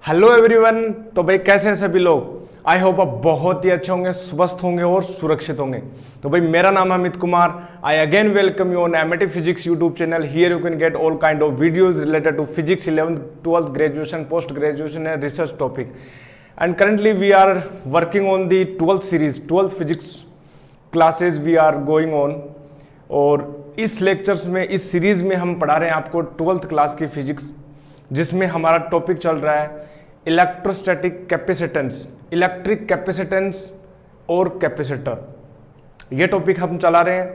Hello everyone. तो भाई कैसे हैं सभी लोग? आई होप आप बहुत ही अच्छे होंगे, स्वस्थ होंगे और सुरक्षित होंगे। तो भाई मेरा नाम है Amit Kumar. I again welcome you on MAT physics YouTube channel. Here you can get all kind of videos related to physics 11th 12th graduation, post graduation and research topic. And currently we are working on the 12th series, 12th physics classes we are going on। और इस lectures में, इस series में हम पढ़ा रहे हैं आपको 12th क्लास की फिजिक्स, जिसमें हमारा टॉपिक चल रहा है इलेक्ट्रोस्टैटिक कैपेसिटेंस, इलेक्ट्रिक कैपेसिटेंस और कैपेसिटर। ये टॉपिक हम चला रहे हैं।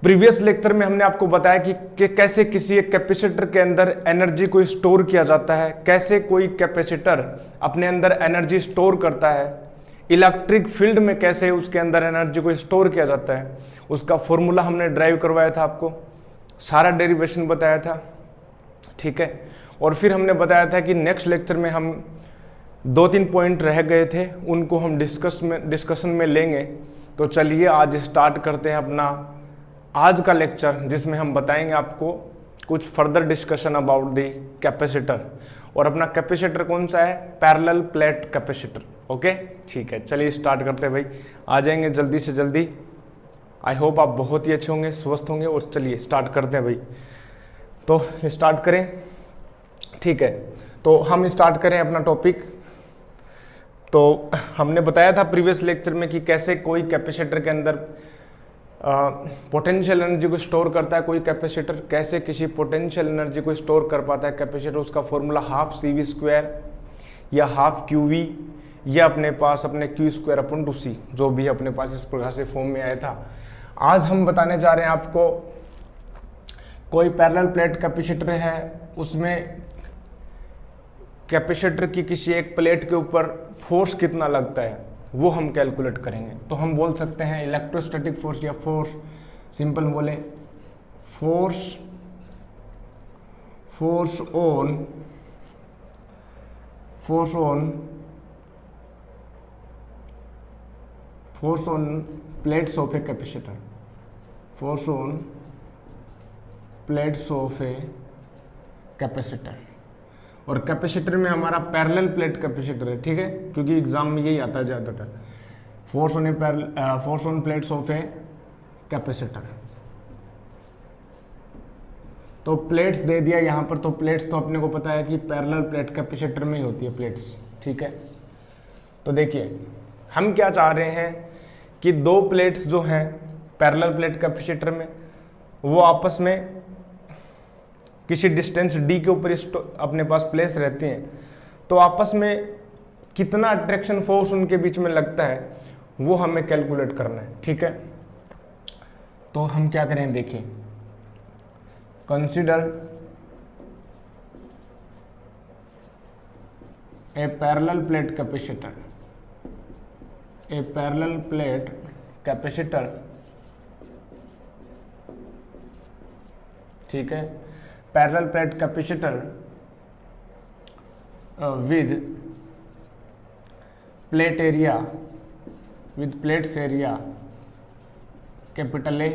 प्रीवियस लेक्चर में हमने आपको बताया कि कैसे किसी एक कैपेसिटर के अंदर एनर्जी को स्टोर किया जाता है, कैसे कोई कैपेसिटर अपने अंदर एनर्जी स्टोर करता है, इलेक्ट्रिक फील्ड में कैसे उसके अंदर एनर्जी को स्टोर किया जाता है, उसका फॉर्मूला हमने ड्राइव करवाया था, आपको सारा डेरिवेशन बताया था, ठीक है। और फिर हमने बताया था कि नेक्स्ट लेक्चर में हम 2-3 पॉइंट रह गए थे, उनको हम डिस्कशन में लेंगे। तो चलिए आज स्टार्ट करते हैं अपना आज का लेक्चर, जिसमें हम बताएंगे आपको कुछ further discussion about the capacitor. और अपना कैपेसिटर कौन सा है? Parallel plate capacitor. ओके ठीक है, चलिए स्टार्ट करते हैं भाई। आ जाएंगे जल्दी से जल्दी। आई होप आप बहुत ही अच्छे होंगे, स्वस्थ होंगे। और चलिए स्टार्ट करते हैं भाई। तो स्टार्ट करें, ठीक है। तो हम स्टार्ट करें अपना टॉपिक। तो हमने बताया था प्रीवियस लेक्चर में कि कैसे कोई कैपेसिटर के अंदर पोटेंशियल एनर्जी को स्टोर करता है कोई कैपेसिटर, कैसे किसी पोटेंशियल एनर्जी को स्टोर कर पाता है कैपेसिटर। उसका फॉर्मूला हाफ CV² या हाफ QV, या अपने पास अपने Q²/2C, जो भी अपने पास इस प्रकार से फॉर्म में आया था। आज हम बताने जा रहे हैं आपको कोई पैरेलल प्लेट कैपेसिटर है, उसमें कैपेसिटर की किसी एक प्लेट के ऊपर फोर्स कितना लगता है वो हम कैलकुलेट करेंगे। तो हम बोल सकते हैं इलेक्ट्रोस्टैटिक फोर्स, या फोर्स सिंपल बोले force on plates of a capacitor, force on plates of a capacitor. और कैपेसिटर में हमारा पैरेलल प्लेट कैपेसिटर है, ठीक है, क्योंकि एग्जाम में यही आता है ज़्यादातर, force on plates of a capacitor. तो प्लेट्स दे दिया यहाँ पर। तो प्लेट्स तो अपने को पता है कि पैरेलल प्लेट कैपेसिटर में ही होती है प्लेट्स, ठीक है। तो देखिए हम क्या चाह रहे हैं कि दो प्लेट्स जो हैं पैरेलल प्लेट कैपेसिटर में, वो आपस में किसी डिस्टेंस d के ऊपर अपने पास प्लेस रहती हैं। तो आपस में कितना अट्रैक्शन फोर्स उनके बीच में लगता है वो हमें कैलकुलेट करना है, ठीक है। तो हम क्या करें, देखिए, consider a parallel plate capacitor, ठीक है, parallel plate capacitor with plates area capital A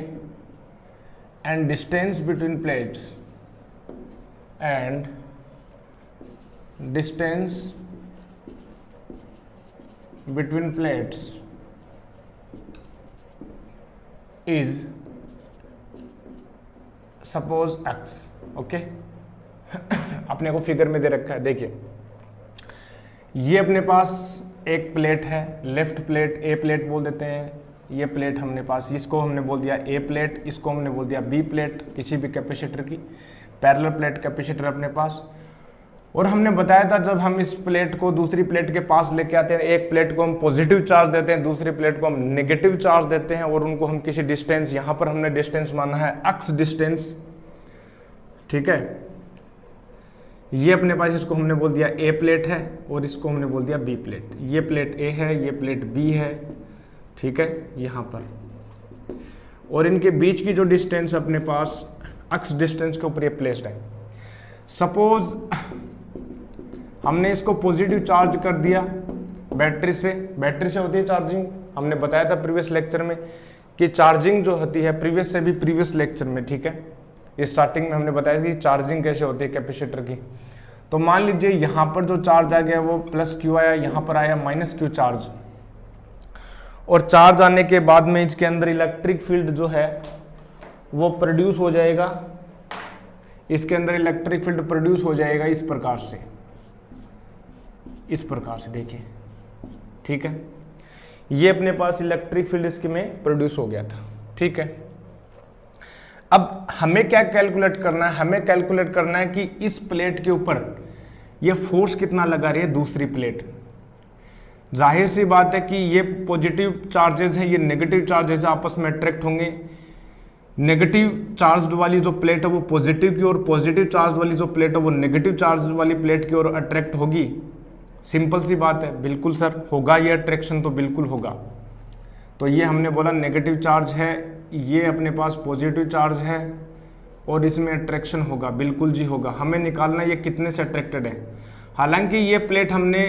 and distance between plates is suppose x। Okay अपने को फिगर में दे रखा है। देखिए ये अपने पास एक प्लेट है, लेफ्ट प्लेट, ए प्लेट बोल देते हैं। ये प्लेट हमने पास, इसको हमने बोल दिया ए प्लेट, इसको हमने बोल दिया बी प्लेट, किसी भी कैपेसिटर की पैरेलल प्लेट कैपेसिटर अपने पास। और हमने बताया था जब हम इस प्लेट को दूसरी प्लेट के पास लेके आते हैं, एक प्लेट को हम पॉजिटिव चार्ज देते हैं, दूसरी प्लेट को हम नेगेटिव चार्ज देते हैं, और उनको हम किसी डिस्टेंस, यहाँ पर हमने डिस्टेंस माना है एक्स डिस्टेंस, ठीक है। ये अपने पास, इसको हमने बोल दिया ए प्लेट है और इसको हमने बोल दिया बी प्लेट। ये प्लेट ए है, ये प्लेट बी है, ठीक है, यहाँ पर। और इनके बीच की जो डिस्टेंस अपने पास एक्स डिस्टेंस के ऊपर ये प्लेस्ड है। सपोज हमने इसको पॉजिटिव चार्ज कर दिया बैटरी से होती है चार्जिंग। हमने बताया था प्रीवियस लेक्चर में कि चार्जिंग जो होती है, प्रीवियस लेक्चर में, ठीक है, स्टार्टिंग में हमने बताया कि चार्जिंग कैसे होती है कैपेसिटर की। तो मान लीजिए यहाँ पर जो चार्ज आ गया वो प्लस क्यू आया, यहाँ पर आया माइनस क्यू चार्ज, और चार्ज आने के बाद में इसके अंदर इलेक्ट्रिक फील्ड जो है वो प्रोड्यूस हो जाएगा, इसके अंदर इलेक्ट्रिक फील्ड प्रोड्यूस हो जाएगा इस प्रकार से, इस प्रकार से देखिए, ठीक है। ये अपने पास इलेक्ट्रिक फील्ड इसके में प्रोड्यूस हो गया था, ठीक है। अब हमें क्या कैलकुलेट करना है, हमें कैलकुलेट करना है कि इस प्लेट के ऊपर ये फोर्स कितना लगा रही है दूसरी प्लेट। जाहिर सी बात है कि ये पॉजिटिव चार्जेस हैं, ये नेगेटिव चार्जेस आपस में अट्रैक्ट होंगे। नेगेटिव चार्ज वाली जो प्लेट है वो पॉजिटिव की ओर, पॉजिटिव चार्ज वाली जो प्लेट है वो नेगेटिव चार्ज वाली प्लेट की ओर अट्रैक्ट होगी। सिंपल सी बात है, बिल्कुल सर होगा ये अट्रैक्शन, तो बिल्कुल होगा। तो ये हमने बोला नेगेटिव चार्ज है, ये अपने पास पॉजिटिव चार्ज है और इसमें अट्रैक्शन होगा, बिल्कुल जी होगा। हमें निकालना ये कितने से अट्रैक्टेड है। हालांकि ये प्लेट हमने,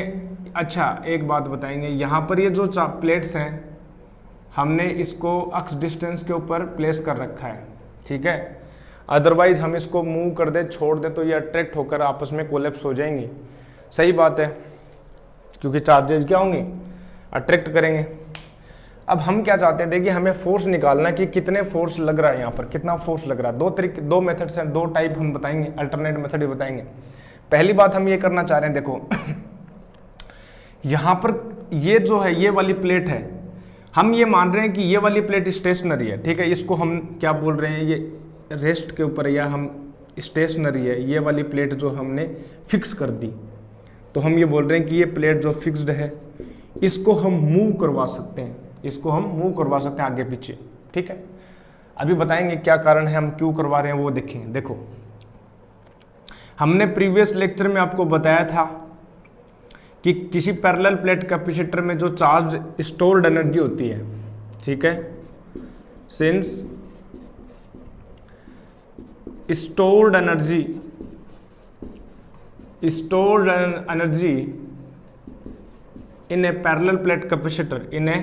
अच्छा एक बात बताएंगे, यहाँ पर ये जो प्लेट्स हैं हमने इसको अक्स डिस्टेंस के ऊपर प्लेस कर रखा है, ठीक है। अदरवाइज हम इसको मूव कर दे, छोड़ दे, तो ये अट्रैक्ट होकर आपस में कोलैप्स हो जाएंगी। सही बात है, क्योंकि चार्जेस क्या होंगे, अट्रैक्ट करेंगे। अब हम क्या चाहते हैं, देखिए हमें फोर्स निकालना है कि कितने फोर्स लग रहा है, यहाँ पर कितना फोर्स लग रहा है। दो तरीके, दो मेथड्स हैं, दो टाइप हम बताएंगे, अल्टरनेट मेथड भी बताएंगे। पहली बात हम ये करना चाह रहे हैं, देखो यहाँ पर ये जो है ये वाली प्लेट है, हम ये मान रहे हैं कि ये वाली प्लेट स्टेशनरी है, ठीक है। इसको हम क्या बोल रहे हैं, ये रेस्ट के ऊपर, या हम स्टेशनरी है, ये वाली प्लेट जो हमने फिक्स कर दी। तो हम ये बोल रहे हैं कि ये प्लेट जो फिक्स्ड है इसको हम मूव करवा सकते हैं, इसको हम मूव करवा सकते हैं आगे पीछे, ठीक है। अभी बताएंगे क्या कारण है, हम क्यों करवा रहे हैं वो देखेंगे। देखो हमने प्रीवियस लेक्चर में आपको बताया था कि किसी पैरेलल प्लेट कैपेसिटर में जो चार्ज स्टोर्ड एनर्जी होती है, ठीक है, since stored energy in a parallel plate capacitor, in a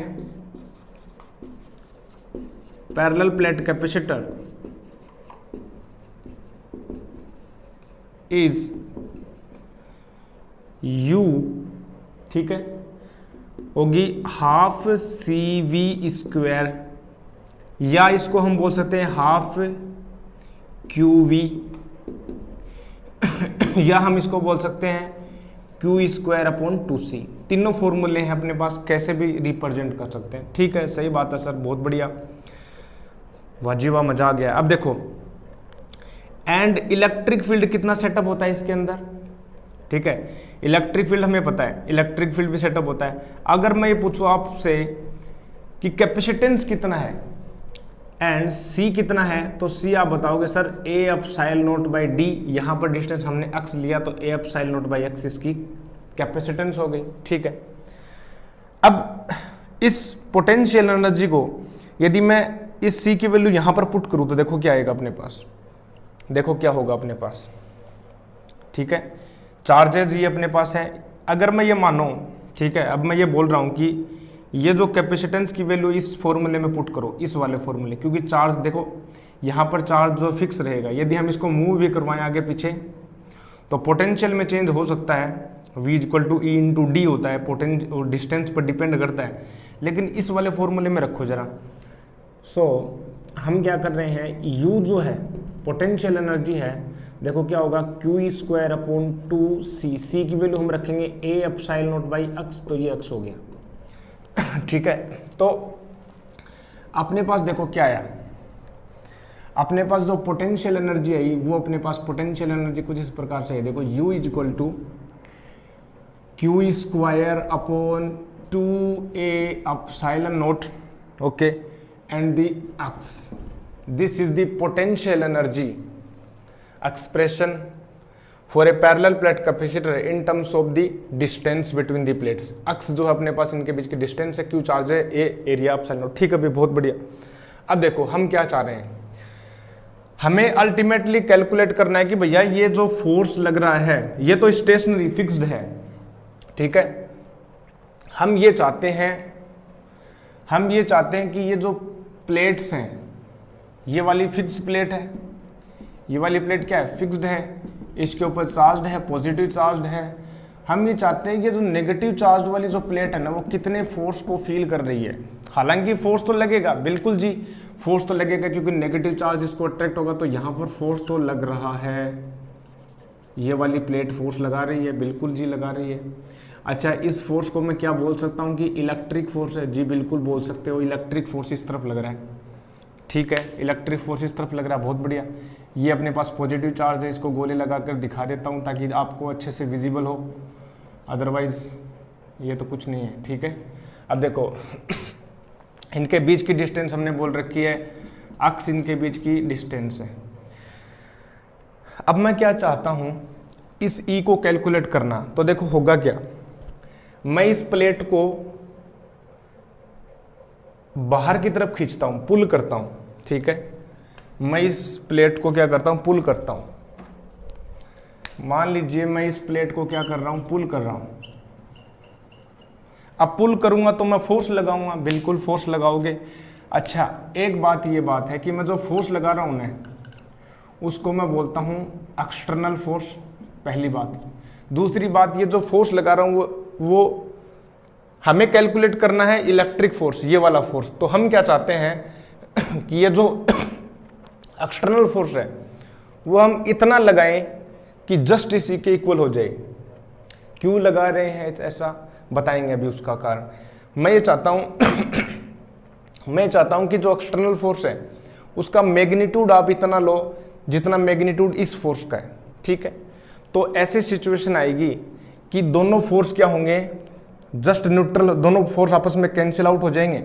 parallel plate capacitor is U, ठीक है, होगी हाफ CV स्क्वायर, या इसको हम बोल सकते हैं हाफ QV, या हम इसको बोल सकते हैं Q स्क्वायर अपॉन 2C। तीनों फॉर्मूले हैं अपने पास, कैसे भी रिप्रेजेंट कर सकते हैं, ठीक है। सही बात है सर, बहुत बढ़िया, वाजिबा, मजा आ गया। अब देखो, एंड इलेक्ट्रिक फील्ड कितना सेटअप होता है इसके अंदर, ठीक है। इलेक्ट्रिक फील्ड हमें पता है, इलेक्ट्रिक फील्ड भी सेटअप होता है। अगर मैं ये पूछूं आपसे कि कैपेसिटेंस कितना है एंड C कितना है, तो C आप बताओगे sir A epsilon not by D, यहाँ पर डिस्टेंस हमने x लिया तो A epsilon not by x इसकी कैपेसिटेंस हो गई, ठीक है। अब इस पोटेंशियल एनर्जी को यदि मैं इस C की वैल्यू यहाँ पर पुट करूँ तो देखो क्या आएगा अपने पास, देखो क्या होगा अपने पास, ठीक है। चार्जेज ये अपने पास है। अगर मैं ये मानूँ, ठीक है, अब मैं ये बोल रहा हूँ कि ये जो कैपेसिटेंस की वैल्यू इस फॉर्मूले में पुट करो, इस वाले फॉर्मूले, क्योंकि चार्ज देखो यहाँ पर चार्ज जो फिक्स रहेगा, यदि हम इसको मूव भी करवाएं आगे पीछे तो पोटेंशियल में चेंज हो सकता है। V equal to E into D होता है, पोटेंशियल डिस्टेंस पर डिपेंड करता है, लेकिन इस वाले फॉर्मूले में रखो जरा। हम क्या कर रहे हैं, U जो है पोटेंशियल एनर्जी है, देखो क्या होगा Q square upon 2C, C की वैल्यू हम रखेंगे A epsilon not by x, तो ये x हो गया, ठीक है। तो अपने पास देखो क्या आया, अपने पास जो पोटेंशियल एनर्जी आई वो अपने पास पोटेंशियल एनर्जी कुछ इस प्रकार से है, देखो U equal to Q square upon 2A epsilon not, okay, and the x, this is the potential energy expression for a parallel plate capacitor in terms of the distance between the plates. अक्स जो है अपने पास इनके बीच की distance है, Q charge है, A area epsilon not, ठीक है भी, बहुत बढ़िया। अब देखो हम क्या चाह रहे हैं, हमें अल्टीमेटली कैलकुलेट करना है कि भैया ये जो फोर्स लग रहा है ये तो स्टेशनरी फिक्स्ड है, ठीक है। हम ये चाहते हैं कि ये जो प्लेट्स हैं, ये वाली फिक्स प्लेट है, ये वाली प्लेट क्या है, फिक्स्ड है, इसके ऊपर चार्ज है, पॉजिटिव चार्ज है। हम ये चाहते हैं कि जो नेगेटिव चार्ज वाली जो प्लेट है ना वो कितने फोर्स को फील कर रही है। हालांकि फोर्स तो लगेगा, बिल्कुल जी फोर्स तो लगेगा, क्योंकि नेगेटिव चार्ज इसको अट्रैक्ट होगा, तो यहाँ पर फोर्स तो लग रहा है। ये वाली प्लेट फोर्स लगा रही है, बिल्कुल जी लगा रही है। अच्छा, इस फोर्स को मैं क्या बोल सकता हूँ कि इलेक्ट्रिक फोर्स है। जी बिल्कुल बोल सकते हो, इलेक्ट्रिक फोर्स इस तरफ लग रहा है। ठीक है, इलेक्ट्रिक फोर्स इस तरफ लग रहा है, बहुत बढ़िया। ये अपने पास पॉजिटिव चार्ज है, इसको गोले लगाकर दिखा देता हूँ ताकि आपको अच्छे से विजिबल हो, अदरवाइज ये तो कुछ नहीं है। ठीक है, अब देखो इनके बीच की डिस्टेंस हमने बोल रखी है, अक्स इनके बीच की डिस्टेंस है। अब मैं क्या चाहता हूं इस E को कैलकुलेट करना, तो देखो होगा क्या, मैं इस प्लेट को बाहर की तरफ खींचता हूं, पुल करता हूं। ठीक है, मैं इस प्लेट को क्या करता हूं, पुल करता हूं। मान लीजिए मैं इस प्लेट को क्या कर रहा हूं, पुल कर रहा हूं। अब पुल करूंगा तो मैं फोर्स लगाऊंगा, बिल्कुल फोर्स लगाओगे। अच्छा, एक बात ये बात है कि मैं जो फोर्स लगा रहा हूं ना उसको मैं बोलता हूं एक्सटर्नल फोर्स, पहली बात। दूसरी बात, ये जो फोर्स लगा रहा हूं वो हमें कैलकुलेट करना है इलेक्ट्रिक फोर्स, ये वाला फोर्स। तो हम क्या चाहते हैं कि ये जो एक्सटर्नल फोर्स है वो हम इतना लगाएं कि जस्ट इसी के इक्वल हो जाए। क्यों लगा रहे हैं ऐसा, बताएंगे अभी उसका कारण। मैं ये चाहता हूं कि जो एक्सटर्नल फोर्स है उसका मैग्नीट्यूड आप इतना लो जितना मैग्नीट्यूड इस फोर्स का है। ठीक है, तो ऐसी सिचुएशन आएगी कि दोनों फोर्स क्या होंगे, जस्ट न्यूट्रल, दोनों फोर्स आपस में कैंसिल आउट हो जाएंगे।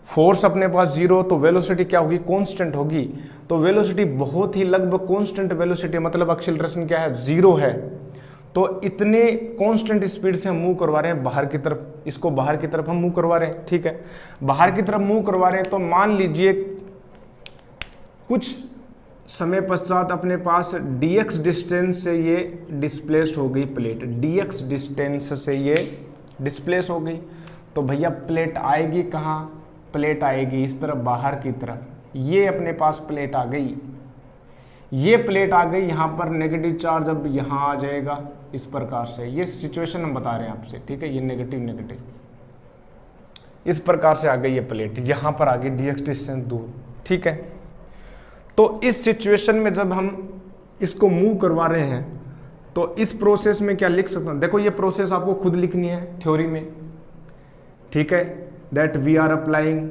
फोर्स अपने पास जीरो, तो वेलोसिटी क्या होगी, कांस्टेंट होगी। तो वेलोसिटी बहुत ही लगभग कांस्टेंट वेलोसिटी, मतलब एक्सीलरेशन क्या है, जीरो है। तो इतने कांस्टेंट स्पीड से हम मूव करवा रहे हैं बाहर की तरफ, इसको बाहर की तरफ हम मूव करवा रहे हैं। ठीक है, बाहर की तरफ मूव करवा रहे हैं, तो मान लीजिए कुछ समय पश्चात अपने पास dx डिस्टेंस से ये डिस्प्लेस्ड हो गई प्लेट, dx डिस्टेंस से ये डिस्प्लेस हो गई। तो भैया प्लेट आएगी कहाँ, प्लेट आएगी इस तरफ, बाहर की तरफ। ये अपने पास प्लेट आ गई, ये प्लेट आ गई, यहाँ पर नेगेटिव चार्ज अब यहाँ आ जाएगा इस प्रकार से। ये सिचुएशन हम बता रहे हैं आपसे। ठीक है, ये नेगेटिव नेगेटिव इस प्रकार से आ गई ये प्लेट, यहाँ पर आ गई dx डिस्टेंस दूर। ठीक है, तो इस सिचुएशन में जब हम इसको मूव करवा रहे हैं तो इस प्रोसेस में क्या लिख सकता हूं, देखो ये प्रोसेस आपको खुद लिखनी है थ्योरी में। ठीक है, that we are applying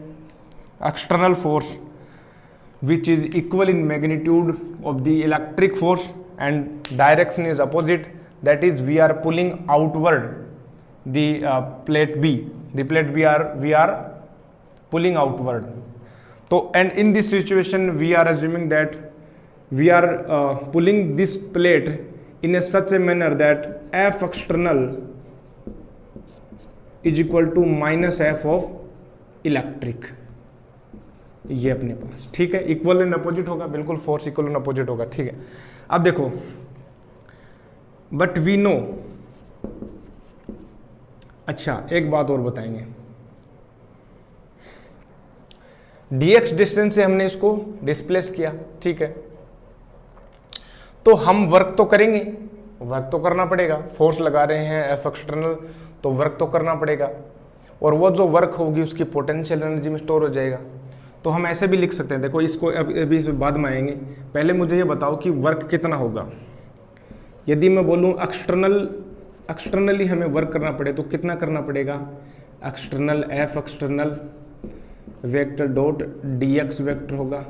external force which is equal in magnitude of the electric force and direction is opposite, that is we are pulling outward the plate B, the plate we are pulling outward. So and in this situation we are assuming that we are pulling this plate in a such a manner that F external is equal to minus F of electric, ये अपने पास। ठीक है, equal and opposite होगा, बिल्कुल force equal and opposite होगा। ठीक है, अब देखो, बट वी नो, अच्छा एक बात और बताएंगे, dx डिस्टेंस से हमने इसको डिस्प्लेस किया। ठीक है, तो हम वर्क तो करेंगे, वर्क तो करना पड़ेगा, फोर्स लगा रहे हैं एफ एक्सटर्नल, तो वर्क तो करना पड़ेगा, और वो जो वर्क होगी उसकी पोटेंशियल एनर्जी में स्टोर हो जाएगा। तो हम ऐसे भी लिख सकते हैं, देखो इसको अभी इस बाद में आएंगे, पहले मुझे ये बताओ कि वर्क कितना होगा। यदि मैं बोलूँ एक्सटर्नली हमें वर्क करना पड़े तो कितना करना पड़ेगा, external F external vector dot dx vector होगा।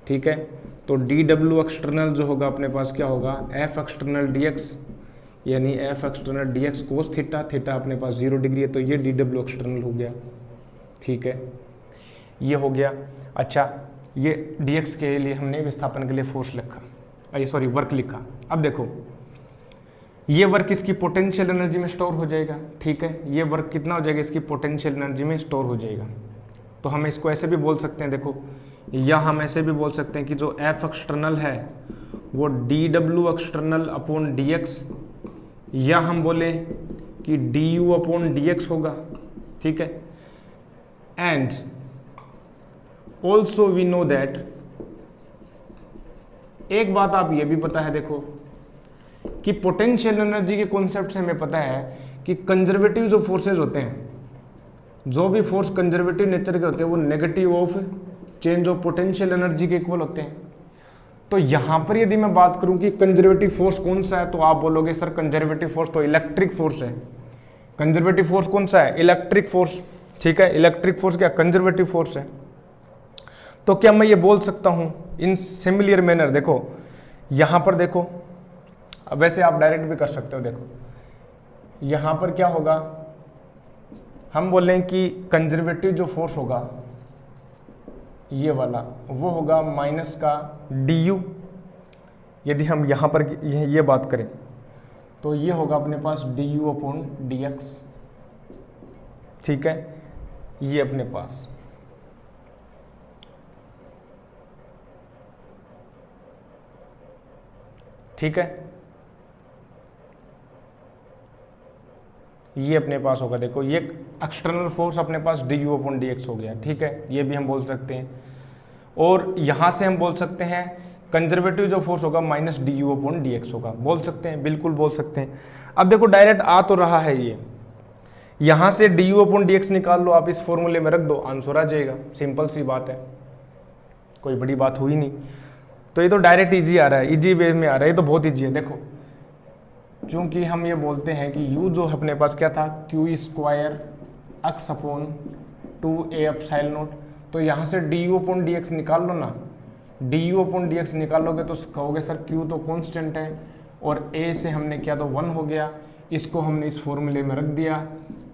ठीक है, तो dw एक्सटर्नल जो होगा अपने पास क्या होगा, एफ एक्सटर्नल dx, यानी F external dx cos theta, theta अपने पास 0 डिग्री है, तो ये dw एक्सटर्नल हो गया। ठीक है, ये हो गया। अच्छा, ये dx के लिए हमने विस्थापन के लिए फोर्स लिखा, सॉरी वर्क लिखा। अब देखो ये वर्क इसकी पोटेंशियल एनर्जी में स्टोर हो जाएगा। ठीक है, ये वर्क कितना हो जाएगा, इसकी पोटेंशियल एनर्जी में स्टोर हो जाएगा। तो हम इसको ऐसे भी बोल सकते हैं, देखो, या हम ऐसे भी बोल सकते हैं कि जो एफ एक्सटर्नल है वो dw एक्सटर्नल अपॉन dx, या हम बोले कि du अपॉन dx होगा। ठीक है, and also we know that, एक बात आप ये भी पता है, देखो कि पोटेंशियल एनर्जी के कॉन्सेप्ट से हमें पता है कि कंजर्वेटिव जो फोर्सेज होते हैं, जो भी फोर्स कंजर्वेटिव नेचर के होते हैं वो negative of change of potential energy के इक्वल होते हैं। तो यहां पर यदि मैं बात करूं कि कंजर्वेटिव फोर्स कौन सा है, तो आप बोलोगे सर कंजर्वेटिव फोर्स तो इलेक्ट्रिक फोर्स है। कंजर्वेटिव फोर्स कौन सा है? Electric force. ठीक है, इलेक्ट्रिक फोर्स क्या कंजर्वेटिव फोर्स है। तो क्या मैं ये बोल सकता हूं इन सिमिलर मैनर, देखो यहां पर देखो, अब वैसे आप डायरेक्ट भी कर सकते हो, देखो यहां पर क्या होगा, हम बोल रहे हैं कि कंजर्वेटिव जो फोर्स होगा ये वाला, वो होगा माइनस का du। यदि हम यहां पर ये बात करें तो ये होगा अपने पास du अपॉन dx। ठीक है, ये अपने पास, ठीक है, ये अपने पास होगा। देखो ये एक्सटर्नल फोर्स अपने पास du अपॉन dx हो गया। ठीक है, ये भी हम बोल सकते हैं। और यहां से हम बोल सकते हैं कंजर्वेटिव जो फोर्स होगा माइनस du अपॉन dx होगा, बोल सकते हैं, बिल्कुल बोल सकते हैं। अब देखो डायरेक्ट आ तो रहा है ये, यहां से du अपॉन dx निकाल लो, आप इस फॉर्मूले में रख दो, आंसर आ जाएगा। सिंपल सी बात है, कोई बड़ी बात हुई नहीं। तो ये तो डायरेक्ट इजी आ रहा है, इजी वे में आ रहा है, ये तो बहुत इजी है। देखो चूंकि हम ये बोलते हैं कि u जो अपने पास क्या था, q square x upon 2a epsilon not, तो यहाँ से du अपॉन dx निकाल लो ना, du अपॉन dx निकालोगे तो कहोगे सर q तो कांस्टेंट है और a से हमने किया तो 1 हो गया, इसको हमने इस फॉर्मूले में रख दिया।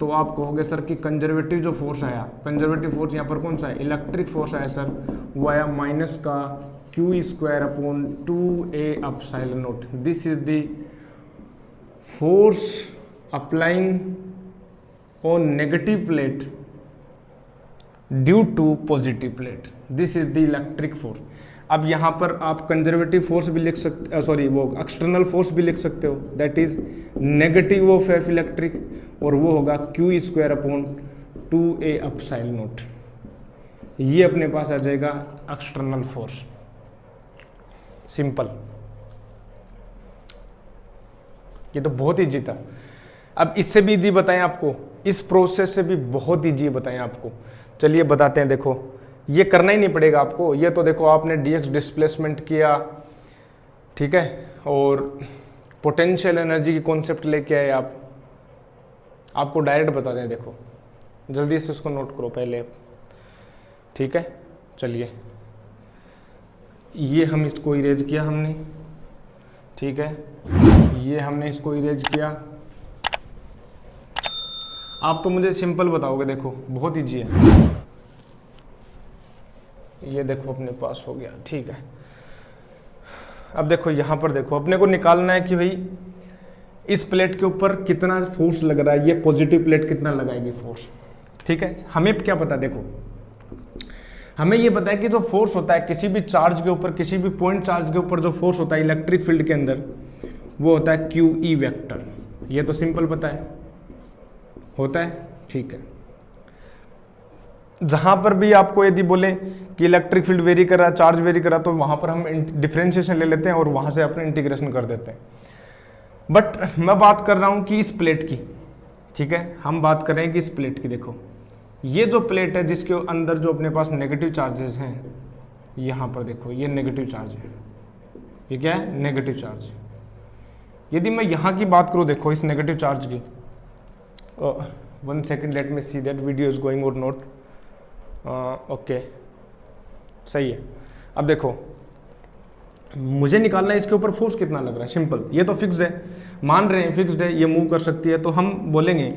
तो आप कहोगे सर कि कंजर्वेटिव जो फोर्स आया, कंजर्वेटिव फोर्स यहाँ पर कौन सा है, इलेक्ट्रिक फोर्स आया सर, वो आया माइनस का q square upon 2a epsilon nought. This is the force applying on negative plate due to positive plate, this is the electric force. अब यहाँ पर आप कंजर्वेटिव फोर्स भी लिख सकते, सॉरी वो एक्सटर्नल फोर्स भी लिख सकते हो, that is negative of F electric, और वो होगा q square upon 2a epsilon not. ये अपने पास आ जाएगा एक्सटर्नल फोर्स। सिंपल, ये तो बहुत ईजी था। अब इससे भी ईजी बताएं आपको, इस प्रोसेस से भी बहुत ईजी बताएं आपको। चलिए बताते हैं। देखो ये करना ही नहीं पड़ेगा आपको, ये तो देखो आपने dx डिस्प्लेसमेंट किया, ठीक है, और पोटेंशियल एनर्जी की कॉन्सेप्ट लेके आए आप, आपको डायरेक्ट बता दें। देखो जल्दी से उसको नोट करो पहले, ठीक है। चलिए ये हम इसको इरेज किया हमने, ठीक है, ये हमने इसको इरेज किया। आप तो मुझे सिंपल बताओगे, देखो बहुत ईजी है। ये देखो अपने पास हो गया, ठीक है। अब देखो यहाँ पर देखो अपने को निकालना है कि भाई इस प्लेट के ऊपर कितना फोर्स लग रहा है, ये पॉजिटिव प्लेट कितना लगाएगी फोर्स, ठीक है। हमें क्या पता, देखो हमें ये पता है कि जो फोर्स होता है किसी भी चार्ज के ऊपर, किसी भी पॉइंट चार्ज के ऊपर जो फोर्स होता है इलेक्ट्रिक फील्ड के अंदर, वो होता है QE वेक्टर। ये तो सिंपल पता है, होता है, ठीक है। जहां पर भी आपको यदि बोले कि इलेक्ट्रिक फील्ड वेरी कर रहा है, चार्ज वेरी कर रहा है, तो वहां पर हम डिफरेंशिएशन ले लेते हैं और वहां से अपने इंटीग्रेशन कर देते हैं। बट मैं बात कर रहा हूं कि इस प्लेट की, ठीक है, हम बात कर रहे हैं कि इस प्लेट की। देखो ये जो प्लेट है जिसके अंदर जो अपने पास नेगेटिव चार्जेस हैं, यहां पर देखो ये नेगेटिव चार्ज है, ये क्या है, नेगेटिव चार्ज। यदि मैं यहाँ की बात करूँ, देखो इस नेगेटिव चार्ज की, 1 second let me see that video is going और नॉट, ओके सही है। अब देखो मुझे निकालना है इसके ऊपर फोर्स कितना लग रहा है, सिंपल, ये तो फिक्स्ड है, मान रहे हैं फिक्स्ड है, ये मूव कर सकती है, तो हम बोलेंगे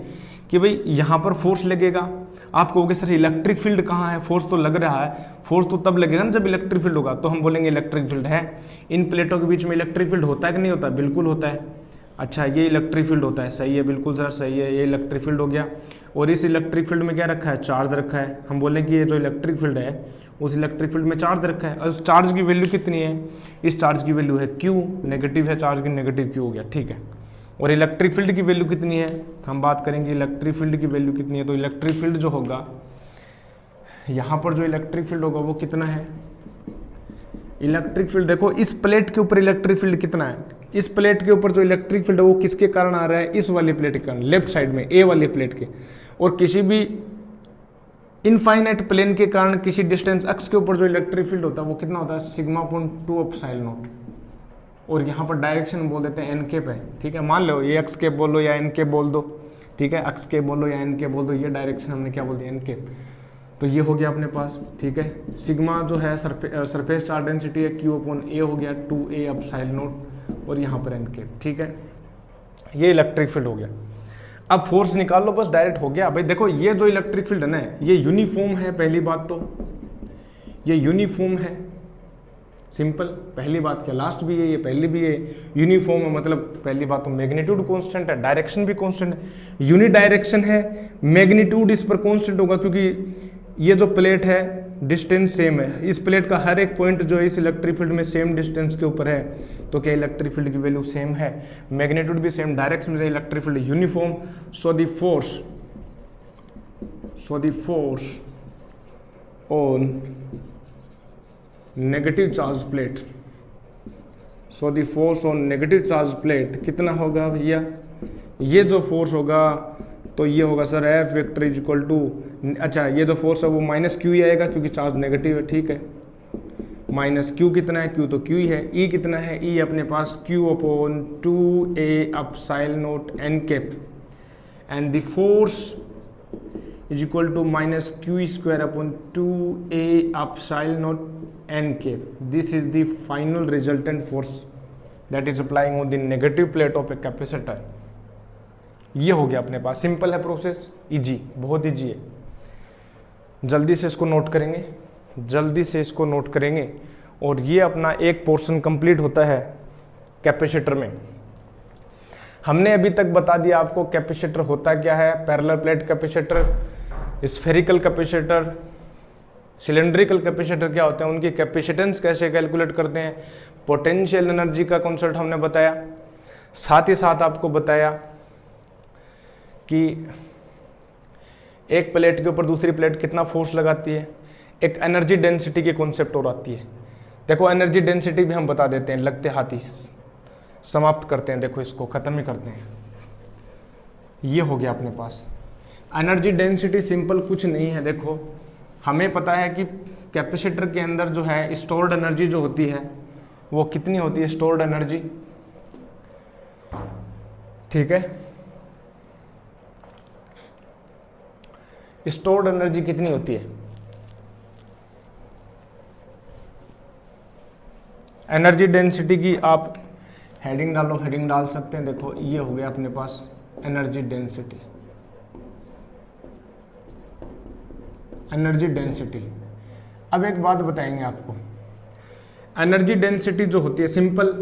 कि भाई यहाँ पर फोर्स लगेगा। आप कहोगे सर इलेक्ट्रिक फील्ड कहाँ है, फोर्स तो लग रहा है, फोर्स तो तब लगेगा ना जब इलेक्ट्रिक फील्ड होगा, तो हम बोलेंगे इलेक्ट्रिक फील्ड है। इन प्लेटों के बीच में इलेक्ट्रिक फील्ड होता है कि नहीं होता, बिल्कुल होता है। अच्छा ये इलेक्ट्रिक फील्ड होता है, सही है, बिल्कुल सर सही है, ये इलेक्ट्रिक फील्ड हो गया। और इस इलेक्ट्रिक फील्ड में क्या रखा है, चार्ज रखा है। हम बोलें कि ये जो इलेक्ट्रिक फील्ड है उस इलेक्ट्रिक फील्ड में चार्ज रखा है, और उस चार्ज की वैल्यू कितनी है, इस चार्ज की वैल्यू है Q, नेगेटिव है चार्ज की, नेगेटिव Q हो गया, ठीक है। और इलेक्ट्रिक फील्ड की वैल्यू कितनी है, हम बात करेंगे इलेक्ट्रिक फील्ड की वैल्यू कितनी है। तो इलेक्ट्रिक फील्ड जो होगा, यहाँ पर जो इलेक्ट्रिक फील्ड होगा वो कितना है, इलेक्ट्रिक फील्ड देखो इस प्लेट के ऊपर इलेक्ट्रिक फील्ड कितना है, इस प्लेट के ऊपर जो इलेक्ट्रिक फील्ड है वो किसके कारण आ रहा है, इस वाली प्लेट के कारण, लेफ्ट साइड में ए वाली प्लेट के। और किसी भी इनफाइनाइट प्लेन के कारण किसी डिस्टेंस एक्स के ऊपर जो इलेक्ट्रिक फील्ड होता है वो कितना होता है, सिग्मा अपॉन 2 एप्सिलॉन नॉट। और यहाँ पर डायरेक्शन बोल देते हैं एन कैप है, ठीक है। मान लो ये एक्स कैप बोलो या एन कैप बोल दो, ठीक है, एक्स कैप बोलो या एन कैप बोल दो, ये डायरेक्शन हमने क्या बोल दिया, एन कैप। तो ये हो गया अपने पास, ठीक है। सिग्मा जो है सरफेस चार्ज डेंसिटी है क्यू अपॉन ए हो गया 2a एप्सिलॉन नॉट, और यहाँ पर एन कैप, ठीक है। ये इलेक्ट्रिक फील्ड हो गया। अब फोर्स निकाल लो, बस डायरेक्ट हो गया। भाई देखो ये जो इलेक्ट्रिक फील्ड है ना, ये यूनिफॉर्म है, पहली बात तो ये यूनिफॉर्म है, सिंपल, पहली बात क्या, लास्ट भी है, ये पहली भी है, यूनिफॉर्म है, मतलब पहली बात तो मैग्नीट्यूड कांस्टेंट है, डायरेक्शन भी कांस्टेंट है, यूनि डायरेक्शन है, मैग्नीट्यूड इस पर कांस्टेंट होगा क्योंकि ये जो प्लेट है डिस्टेंस सेम है, इस प्लेट का हर एक पॉइंट जो है इस इलेक्ट्रिक फील्ड में सेम डिस्टेंस के ऊपर है, तो क्या इलेक्ट्रिक फील्ड की वैल्यू सेम है, मैग्नीट्यूड भी सेम, डायरेक्शन में electric field uniform. So the force on negative charge plate, so the force on negative charge plate कितना होगा भैया, ये जो फोर्स होगा तो ये होगा sir F vector is equal to, अच्छा ये जो फोर्स है वो माइनस क्यू ही आएगा क्योंकि चार्ज नेगेटिव है, ठीक है। माइनस क्यू कितना है, क्यू तो क्यू ही है, ई कितना है, ई अपने पास Q upon 2a epsilon not N cap, and the force is equal to minus Q square upon 2a epsilon not N cap. This is the final resultant force that is applying on the negative plate of a capacitor. ये हो गया अपने पास, simple है process, easy, बहुत easy है। जल्दी से इसको नोट करेंगे, जल्दी से इसको नोट करेंगे, और ये अपना एक पोर्शन कंप्लीट होता है कैपेसिटर में। हमने अभी तक बता दिया आपको कैपेसिटर होता क्या है, parallel plate capacitor, spherical capacitor, cylindrical capacitor क्या होते हैं, उनकी कैपेसिटेंस कैसे कैलकुलेट करते हैं, पोटेंशियल एनर्जी का कॉन्सेप्ट हमने बताया, साथ ही साथ आपको बताया कि एक प्लेट के ऊपर दूसरी प्लेट कितना फोर्स लगाती है, एक एनर्जी डेंसिटी की कॉन्सेप्ट और आती है। देखो एनर्जी डेंसिटी भी हम बता देते हैं, लगते हाथ ही समाप्त करते हैं, देखो इसको खत्म ही करते हैं। ये हो गया अपने पास एनर्जी डेंसिटी, सिंपल कुछ नहीं है। देखो हमें पता है कि कैपेसिटर के अंदर जो है स्टोर्ड एनर्जी जो होती है वो कितनी होती है, स्टोर्ड एनर्जी, ठीक है। स्टोर्ड एनर्जी कितनी होती है, एनर्जी डेंसिटी की आप हेडिंग डालो, हेडिंग डाल सकते हैं। देखो ये हो गया अपने पास एनर्जी डेंसिटी, एनर्जी डेंसिटी। अब एक बात बताएंगे आपको, एनर्जी डेंसिटी जो होती है, सिंपल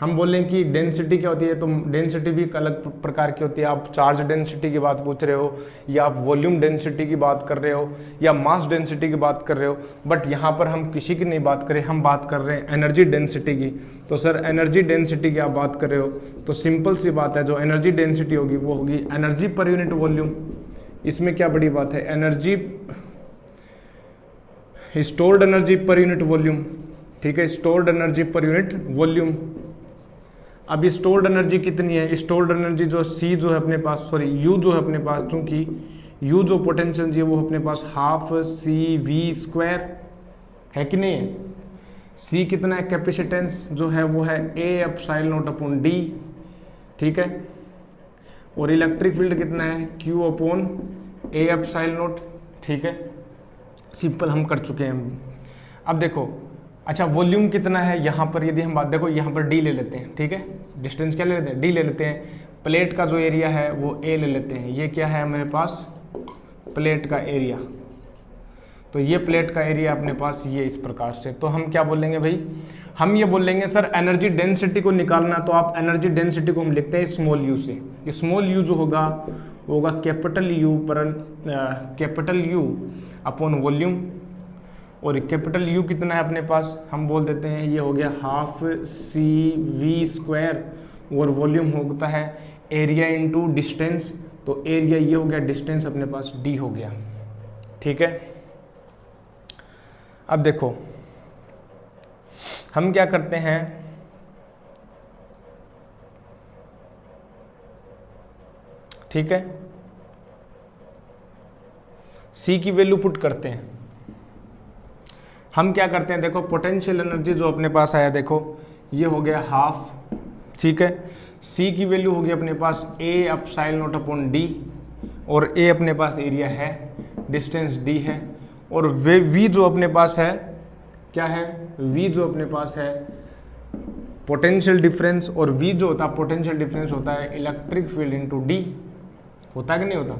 हम बोलें कि डेंसिटी क्या होती है, तो डेंसिटी भी एक अलग प्रकार की होती है। आप चार्ज डेंसिटी की बात पूछ रहे हो, या आप वॉल्यूम डेंसिटी की बात कर रहे हो, या मास डेंसिटी की बात कर रहे हो, बट यहाँ पर हम किसी की नहीं बात करें, हम बात कर रहे हैं एनर्जी डेंसिटी की। तो सर एनर्जी डेंसिटी की आप बात कर रहे हो तो सिंपल सी बात है, जो एनर्जी डेंसिटी होगी वो होगी एनर्जी पर यूनिट वॉल्यूम। इसमें क्या बड़ी बात है, energy stored energy per unit volume, ठीक है, stored energy per unit volume. अब स्टोर्ड एनर्जी कितनी है, स्टोर्ड एनर्जी जो C जो है अपने पास, सॉरी U जो है अपने पास, चूंकि U जो पोटेंशियल जी है वो अपने पास हाफ CV² है कि नहीं है। C कितना है, कैपेसिटेंस जो है वो है A epsilon not upon D, ठीक है। और इलेक्ट्रिक फील्ड कितना है, Q upon A epsilon not, ठीक है। सिंपल हम कर चुके हैं। अब देखो अच्छा वॉल्यूम कितना है, यहाँ पर यदि हम बात, देखो यहाँ पर D ले लेते हैं, ठीक है, डिस्टेंस क्या ले लेते हैं, D ले लेते हैं। प्लेट का जो एरिया है वो A ले लेते हैं, ये क्या है मेरे पास, प्लेट का एरिया। तो ये प्लेट का एरिया अपने पास ये इस प्रकार से। तो हम क्या बोलेंगे भाई, हम ये बोलेंगे सर एनर्जी डेंसिटी को निकालना, तो आप एनर्जी डेंसिटी को हम लिखते हैं स्मॉल यू से। स्मॉल यू जो होगा वो होगा कैपिटल यू अपॉन वॉल्यूम, और कैपिटल यू कितना है अपने पास, हम बोल देते हैं ये हो गया हाफ CV², और वॉल्यूम होता है एरिया इंटू डिस्टेंस। तो एरिया ये हो गया, डिस्टेंस अपने पास D हो गया, ठीक है। अब देखो हम क्या करते हैं, ठीक है, C की वैल्यू पुट करते हैं। हम क्या करते हैं, देखो पोटेंशियल एनर्जी जो अपने पास आया, देखो ये हो गया हाफ, ठीक है। C की वैल्यू होगी अपने पास A epsilon not upon D, और A अपने पास एरिया है, डिस्टेंस D है, और V जो अपने पास है क्या है, V जो अपने पास है पोटेंशियल डिफरेंस, और V जो होता है पोटेंशियल डिफरेंस होता है इलेक्ट्रिक फील्ड इनटू D, होता है कि नहीं होता।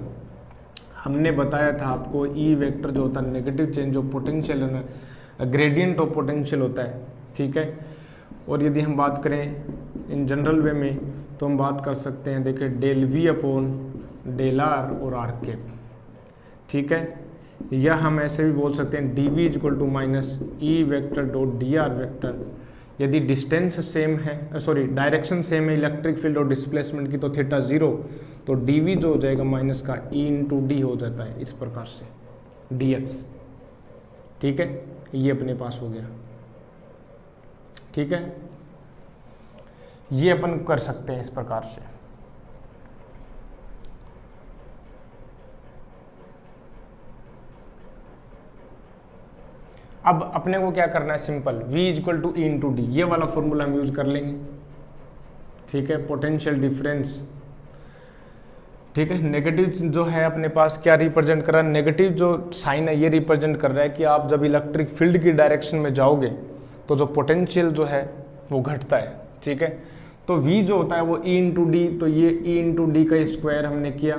हमने बताया था आपको E वेक्टर जो होता है negative change of potential, gradient of potential होता है, ठीक है। और यदि हम बात करें इन जनरल वे में तो हम बात कर सकते हैं, देखिए del V upon del R और R कैप, ठीक है। या हम ऐसे भी बोल सकते हैं dV equal to minus E vector dot dr vector. यदि डिस्टेंस सेम है, सॉरी डायरेक्शन सेम है इलेक्ट्रिक फील्ड और डिस्प्लेसमेंट की, तो थीटा 0, तो dV जो हो जाएगा माइनस का E इंटू डी हो जाता है इस प्रकार से dx, ठीक है। ये अपने पास हो गया, ठीक है। ये अपन कर सकते हैं इस प्रकार से। अब अपने को क्या करना है, simple V equal to E into D, ये वाला फॉर्मूला हम यूज कर लेंगे, ठीक है। पोटेंशियल डिफरेंस, ठीक है। नेगेटिव जो है अपने पास क्या रिप्रेजेंट कर रहा है, नेगेटिव जो साइन है ये रिप्रेजेंट कर रहा है कि आप जब इलेक्ट्रिक फील्ड की डायरेक्शन में जाओगे तो जो पोटेंशियल जो है वो घटता है, ठीक है। तो V जो होता है वो E इंटू डी, तो ये E इंटू डी का स्क्वायर हमने किया,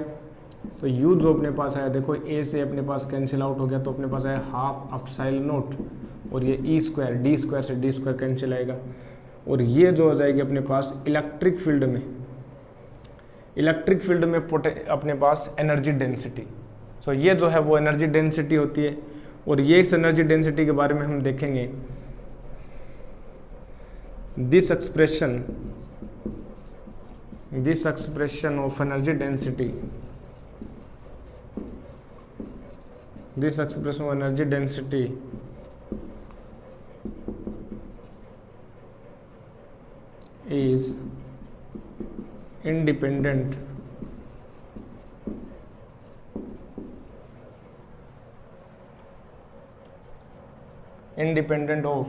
तो U जो अपने पास आया, देखो A से अपने पास कैंसिल आउट हो गया, तो अपने पास आया हाफ एप्सिलॉन नॉट, और ये E स्क्वायर, D स्क्वायर से D स्क्वायर कैंसिल आएगा, और ये जो हो जाएगी अपने पास इलेक्ट्रिक फील्ड में, इलेक्ट्रिक फील्ड में अपने पास एनर्जी डेंसिटी। सो ये जो है वो एनर्जी डेंसिटी होती है, और ये इस एनर्जी डेंसिटी के बारे में हम देखेंगे। This expression of energy density, this expression of energy density is independent of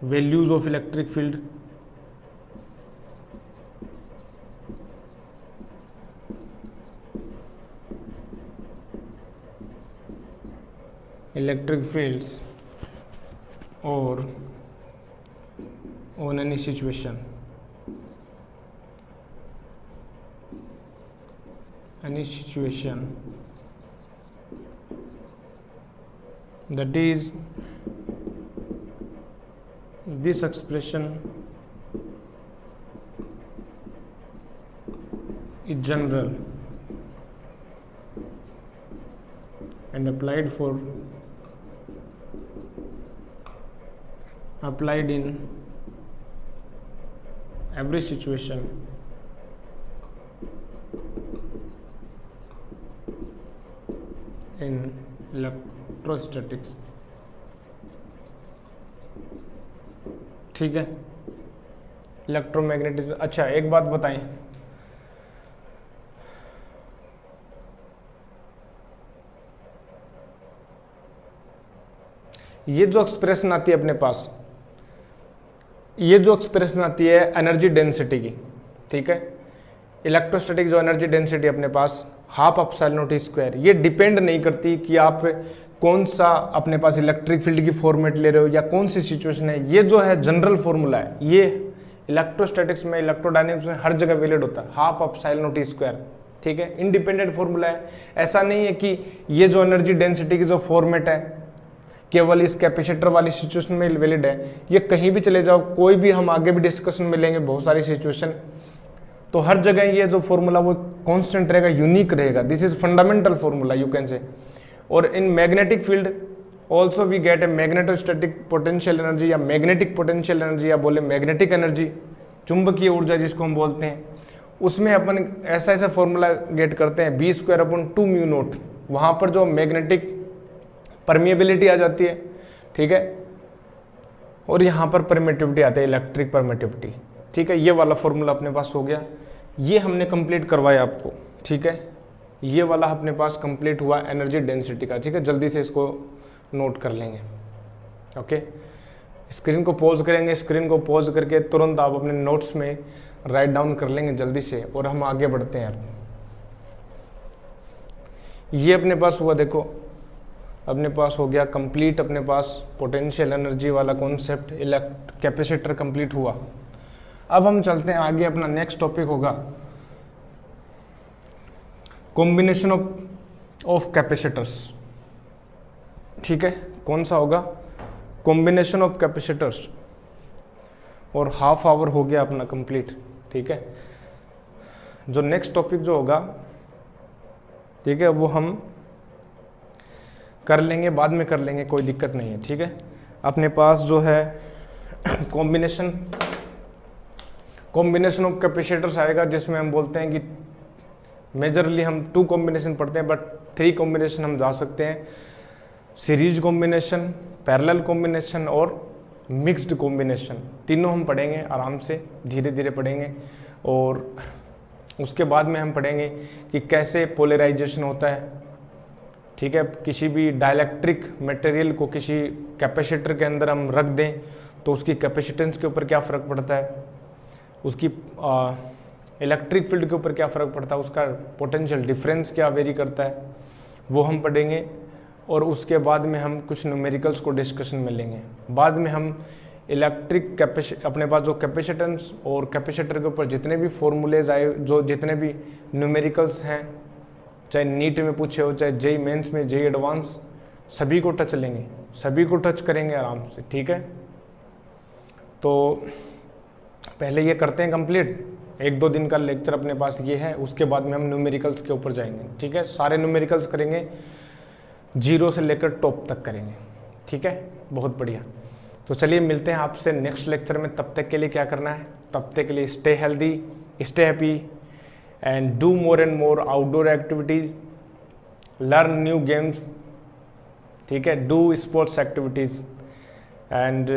values of electric field, electric fields or on any situation, that is this expression is general and applied in every situation in electrostatics, ठीक है। Electromagnetism, अच्छा एक बात बताएं, ये जो expression आती है अपने पास, ये जो एक्सप्रेशन आती है एनर्जी डेंसिटी की, ठीक है। इलेक्ट्रोस्टैटिक जो एनर्जी डेंसिटी अपने पास हाफ एप्सिलॉन नॉट स्क्वायर, ये डिपेंड नहीं करती कि आप कौन सा अपने पास इलेक्ट्रिक फील्ड की फॉर्मेट ले रहे हो या कौन सी सिचुएशन है। ये जो है जनरल फॉर्मूला है, ये इलेक्ट्रोस्टैटिक्स में, इलेक्ट्रोडायनेमिक्स में हर जगह वैलिड होता है, हाफ एप्सिलॉन नॉट स्क्वायर, ठीक है। इंडिपेंडेंट फॉर्मूला है, ऐसा नहीं है कि ये जो एनर्जी डेंसिटी की जो फॉर्मेट है केवल इस कैपेसिटर वाली सिचुएशन में वैलिड है, ये कहीं भी चले जाओ, कोई भी हम आगे भी डिस्कशन में लेंगे बहुत सारी सिचुएशन, तो हर जगह ये जो फॉर्मूला वो कांस्टेंट रहेगा, यूनिक रहेगा। This is fundamental formula you can say. और in magnetic field also we get a magnetostatic potential energy या मैग्नेटिक पोटेंशियल एनर्जी या बोले मैग्नेटिक एनर्जी, चुंबकीय ऊर्जा जिसको हम बोलते हैं, उसमें अपन ऐसा ऐसा फॉर्मूला गेट करते हैं, b² म्यू नोट, वहाँ पर जो मैग्नेटिक परमिएबिलिटी आ जाती है, ठीक है, और यहाँ पर परमिटिविटी आती है, इलेक्ट्रिक परमिटिविटी, ठीक है। ये वाला फॉर्मूला अपने पास हो गया, ये हमने कंप्लीट करवाया आपको, ठीक है। ये वाला अपने पास कंप्लीट हुआ एनर्जी डेंसिटी का, ठीक है। जल्दी से इसको नोट कर लेंगे, ओके। स्क्रीन को पॉज करेंगे, स्क्रीन को पॉज करके तुरंत आप अपने नोट्स में राइट डाउन कर लेंगे जल्दी से, और हम आगे बढ़ते हैं यार। ये अपने पास हुआ, देखो अपने पास हो गया कंप्लीट, अपने पास पोटेंशियल एनर्जी वाला कॉन्सेप्ट, कैपेसिटर कंप्लीट हुआ। अब हम चलते हैं आगे, अपना नेक्स्ट टॉपिक होगा कॉम्बिनेशन ऑफ कैपेसिटर्स, ठीक है। कौन सा होगा? कॉम्बिनेशन ऑफ कैपेसिटर्स, और हाफ आवर हो गया अपना कंप्लीट, ठीक है। जो नेक्स्ट टॉपिक जो होगा, ठीक है, वो हम कर लेंगे, बाद में कर लेंगे, कोई दिक्कत नहीं है, ठीक है। अपने पास जो है कॉम्बिनेशन ऑफ कैपेसिटर्स आएगा, जिसमें हम बोलते हैं कि मेजरली हम 2 कॉम्बिनेशन पढ़ते हैं, बट 3 कॉम्बिनेशन हम जा सकते हैं, सीरीज कॉम्बिनेशन, पैरेलल कॉम्बिनेशन और मिक्स्ड कॉम्बिनेशन। तीनों हम पढ़ेंगे आराम से, धीरे धीरे पढ़ेंगे, और उसके बाद में हम पढ़ेंगे कि कैसे पोलराइजेशन होता है, ठीक है। किसी भी डाइलेक्ट्रिक मटेरियल को किसी कैपेसिटर के अंदर हम रख दें तो उसकी कैपेसिटेंस के ऊपर क्या फ़र्क पड़ता है, उसकी इलेक्ट्रिक फील्ड के ऊपर क्या फ़र्क पड़ता है, उसका पोटेंशियल डिफरेंस क्या वेरी करता है, वो हम पढ़ेंगे। और उसके बाद में हम कुछ न्यूमेरिकल्स को डिस्कशन में लेंगे। बाद में हम इलेक्ट्रिक अपने पास जो कैपेसिटेंस और कैपेसिटर के ऊपर जितने भी फॉर्मूलेज आए, जो जितने भी न्यूमेरिकल्स हैं, चाहे नीट में पूछे हो, चाहे जेई मेंस में, जेई एडवांस, सभी को टच लेंगे, सभी को टच करेंगे आराम से, ठीक है। तो पहले ये करते हैं कंप्लीट, 1-2 दिन का लेक्चर अपने पास ये है, उसके बाद में हम न्यूमेरिकल्स के ऊपर जाएंगे, ठीक है। सारे न्यूमेरिकल्स करेंगे, 0 से लेकर टॉप तक करेंगे, ठीक है। बहुत बढ़िया। तो चलिए मिलते हैं आपसे नेक्स्ट लेक्चर में। तब तक के लिए क्या करना है, तब तक के लिए stay healthy, stay happy, and do more and more outdoor activities, learn new games, ठीक है, do sports activities, and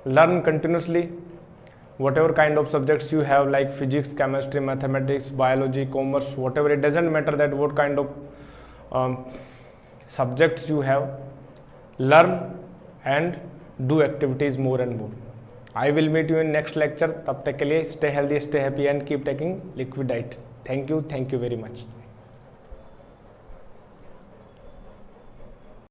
learn continuously whatever kind of subjects you have, like physics, chemistry, mathematics, biology, commerce, whatever, it doesn't matter that what kind of subjects you have, learn and do activities more and more. I will meet you in next lecture. तब तक के लिए stay healthy, stay happy and keep taking liquid diet. Thank you very much.